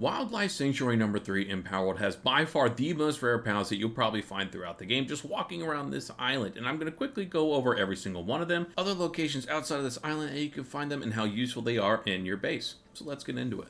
Wildlife Sanctuary #3 in Palworld has by far the most rare pals that you'll probably find throughout the game just walking around this island, and I'm going to quickly go over every single one of them, other locations outside of this island, and you can find them and how useful they are in your base. So let's get into it.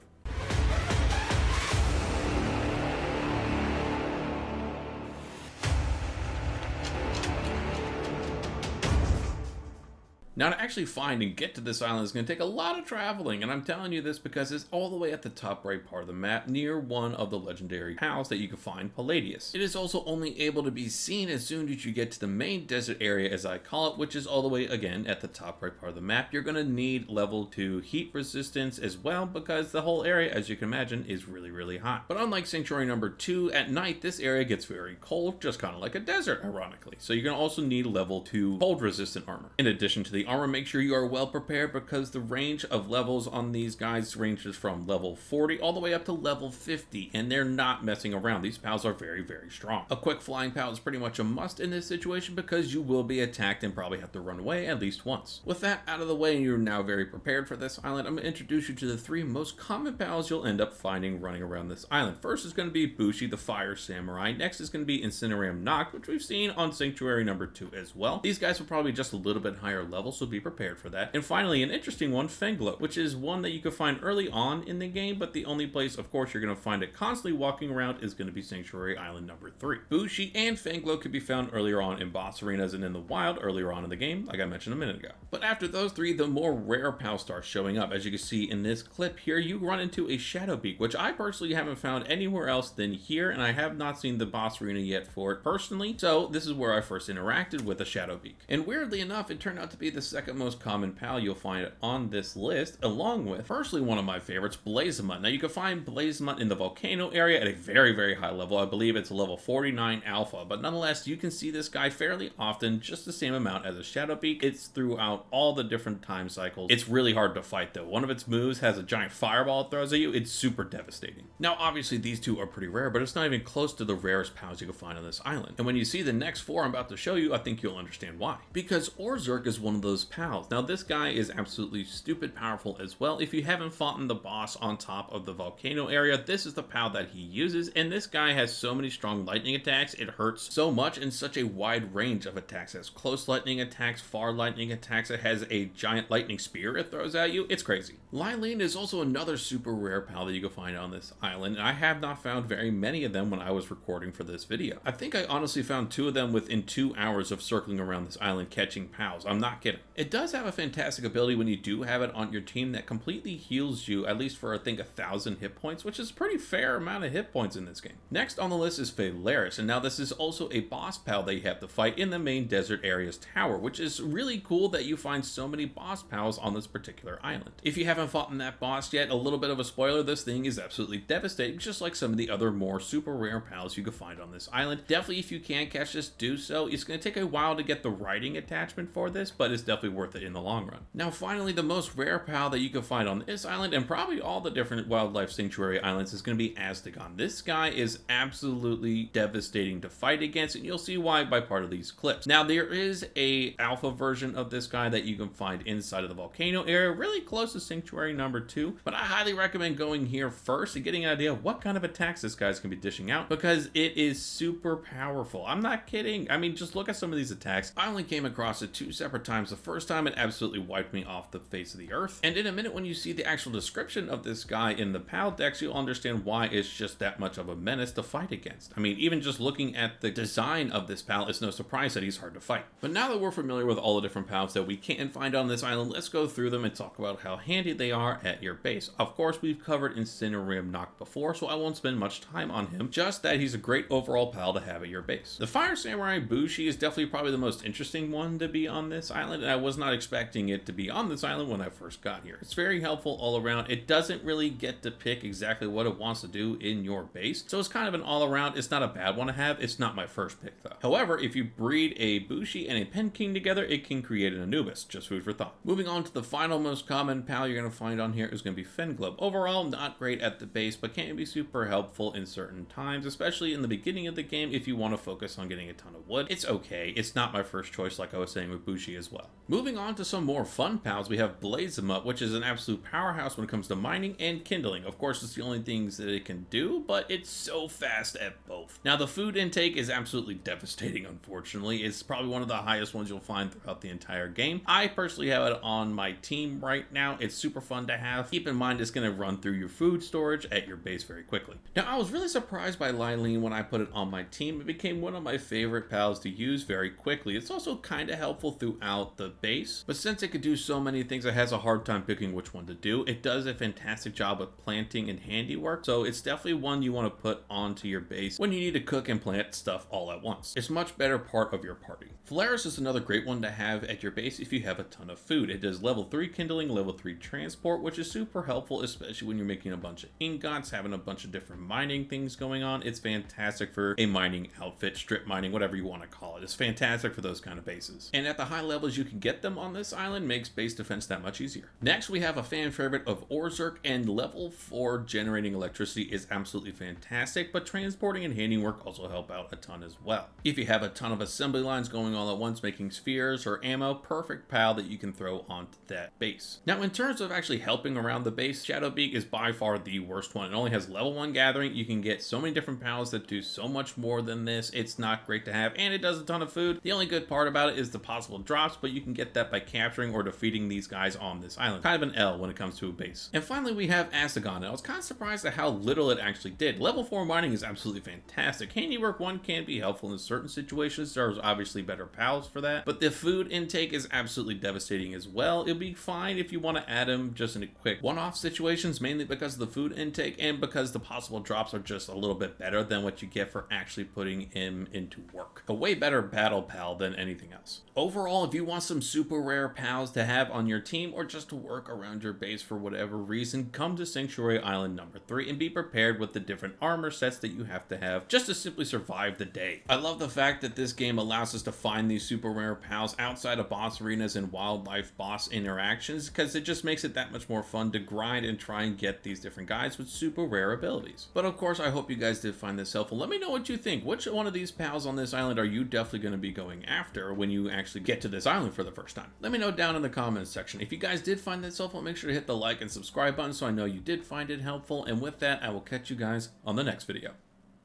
Now, to actually find and get to this island is going to take a lot of traveling, and I'm telling you this because it's all the way at the top right part of the map, near one of the legendary pals that you can find, Palladius. It is also only able to be seen as soon as you get to the main desert area, as I call it, which is all the way, again, at the top right part of the map. You're going to need level 2 heat resistance as well, because the whole area, as you can imagine, is really, really hot. But unlike Sanctuary #2, at night, this area gets very cold, just kind of like a desert, ironically. So you're going to also need level 2 cold resistant armor. In addition to the armor, make sure you are well prepared because the range of levels on these guys ranges from level 40 all the way up to level 50, and they're not messing around. These pals are very, very strong. A quick flying pal is pretty much a must in this situation because you will be attacked and probably have to run away at least once. With that out of the way and you're now very prepared for this island, I'm going to introduce you to the 3 most common pals you'll end up finding running around this island. First is going to be Bushi, the Fire Samurai. Next is going to be Incineram Noct, which we've seen on Sanctuary #2 as well. These guys are probably just a little bit higher level, so be prepared for that. And finally, an interesting one, Fenglo, which is one that you can find early on in the game, but the only place, of course, you're going to find it constantly walking around is going to be Sanctuary Island #3. Bushi and Fenglo could be found earlier on in boss arenas and in the wild earlier on in the game, like I mentioned a minute ago. But after those 3, the more rare pals start showing up. As you can see in this clip here, you run into a Shadowbeak, which I personally haven't found anywhere else than here, and I have not seen the boss arena yet for it personally, so this is where I first interacted with a Shadowbeak. And weirdly enough, it turned out to be the second most common pal you'll find on this list, along with, personally, one of my favorites, Blazemut. Now, you can find Blazemut in the volcano area at a very, very high level. I believe it's a level 49 alpha, but nonetheless, you can see this guy fairly often, just the same amount as a Shadowbeak. It's throughout all the different time cycles. It's really hard to fight, though. One of its moves has a giant fireball it throws at you. It's super devastating. Now, obviously, these 2 are pretty rare, but it's not even close to the rarest pals you can find on this island. And when you see the next 4 I'm about to show you, I think you'll understand why. Because Orzurk is one of those pals. Now, this guy is absolutely stupid powerful as well. If you haven't fought the boss on top of the volcano area, this is the pal that he uses, and this guy has so many strong lightning attacks, it hurts so much, in such a wide range of attacks. It has close lightning attacks, far lightning attacks, it has a giant lightning spear it throws at you. It's crazy. Lylene is also another super rare pal that you can find on this island, and I have not found very many of them when I was recording for this video. I think I honestly found 2 of them within 2 hours of circling around this island catching pals. I'm not kidding. It does have a fantastic ability when you do have it on your team that completely heals you, at least for I think 1,000 hit points, which is a pretty fair amount of hit points in this game. Next on the list is Phalaris, and now this is also a boss pal that you have to fight in the main desert area's tower, which is really cool that you find so many boss pals on this particular island. If you haven't fought in that boss yet, a little bit of a spoiler, this thing is absolutely devastating, just like some of the other more super rare pals you can find on this island. Definitely, if you can catch this, do so. It's going to take a while to get the riding attachment for this, but it's definitely worth it in the long run. Now, finally, the most rare pal that you can find on this island, and probably all the different wildlife sanctuary islands, is going to be Astegon. This guy is absolutely devastating to fight against, and you'll see why by part of these clips. Now, there is a alpha version of this guy that you can find inside of the volcano area, really close to Sanctuary #2, but I highly recommend going here first and getting an idea of what kind of attacks this guy's going to be dishing out, because it is super powerful. I'm not kidding. I mean, just look at some of these attacks. I only came across it 2 separate times. The first time, it absolutely wiped me off the face of the earth, and in a minute when you see the actual description of this guy in the pal decks, you'll understand why it's just that much of a menace to fight against. I mean, even just looking at the design of this pal, it's no surprise that he's hard to fight. But now that we're familiar with all the different pals that we can find on this island, let's go through them and talk about how handy they are at your base. Of course, we've covered Incineram Noct before, so I won't spend much time on him, just that he's a great overall pal to have at your base. The Fire Samurai Bushi is definitely probably the most interesting one to be on this island, and I was not expecting it to be on this island when I first got here. It's very helpful all around. It doesn't really get to pick exactly what it wants to do in your base, so it's kind of an all around. It's not a bad one to have. It's not my first pick though. However, if you breed a Bushi and a Pen King together, it can create an Anubis. Just food for thought. Moving on to the final most common pal you're going to find on here is going to be Fenglo. Overall, not great at the base, but can be super helpful in certain times, especially in the beginning of the game if you want to focus on getting a ton of wood. It's okay. It's not my first choice, like I was saying with Bushi as well. Moving on to some more fun pals, we have Blaze 'em Up, which is an absolute powerhouse when it comes to mining and kindling. Of course, it's the only things that it can do, but it's so fast at both. Now, the food intake is absolutely devastating, unfortunately. It's probably one of the highest ones you'll find throughout the entire game. I personally have it on my team right now. It's super fun to have. Keep in mind, it's going to run through your food storage at your base very quickly. Now, I was really surprised by Lylene when I put it on my team. It became one of my favorite pals to use very quickly. It's also kind of helpful throughout the base, but since it could do so many things, it has a hard time picking which one to do. It does a fantastic job with planting and handiwork, so it's definitely one you want to put onto your base when you need to cook and plant stuff all at once. It's a much better part of your party. Phalaris is another great one to have at your base if you have a ton of food. It does level 3 kindling, level 3 transport, which is super helpful, especially when you're making a bunch of ingots, having a bunch of different mining things going on. It's fantastic for a mining outfit, strip mining, whatever you want to call it. It's fantastic for those kind of bases. And at the high levels you can get them on this island makes base defense that much easier. Next, we have a fan favorite of Orzerk, and level 4 generating electricity is absolutely fantastic, but transporting and handiwork also help out a ton as well. If you have a ton of assembly lines going all at once making spheres or ammo, perfect pal that you can throw onto that base. Now, in terms of actually helping around the base, Shadowbeak is by far the worst one. It only has level 1 gathering. You can get so many different pals that do so much more than this. It's not great to have, and it does a ton of food. The only good part about it is the possible drops, but you can get that by capturing or defeating these guys on this island. Kind of an L when it comes to a base. And finally, we have Astegon. And I was kind of surprised at how little it actually did. Level 4 mining is absolutely fantastic. Handiwork 1 can be helpful in certain situations. There's obviously better pals for that, but the food intake is absolutely devastating as well. It'll be fine if you want to add him just in a quick one-off situations, mainly because of the food intake and because the possible drops are just a little bit better than what you get for actually putting him into work. A way better battle pal than anything else. Overall, if you want some super rare pals to have on your team or just to work around your base for whatever reason, come to Sanctuary Island number 3 and be prepared with the different armor sets that you have to have just to simply survive the day. I love the fact that this game allows us to find these super rare pals outside of boss arenas and wildlife boss interactions, because it just makes it that much more fun to grind and try and get these different guys with super rare abilities. But of course, I hope you guys did find this helpful. Let me know what you think. Which one of these pals on this island are you definitely going to be going after when you actually get to this island for the first time? Let me know down in the comments section. If you guys did find this helpful, make sure to hit the like and subscribe button so I know you did find it helpful. And with that, I will catch you guys on the next video.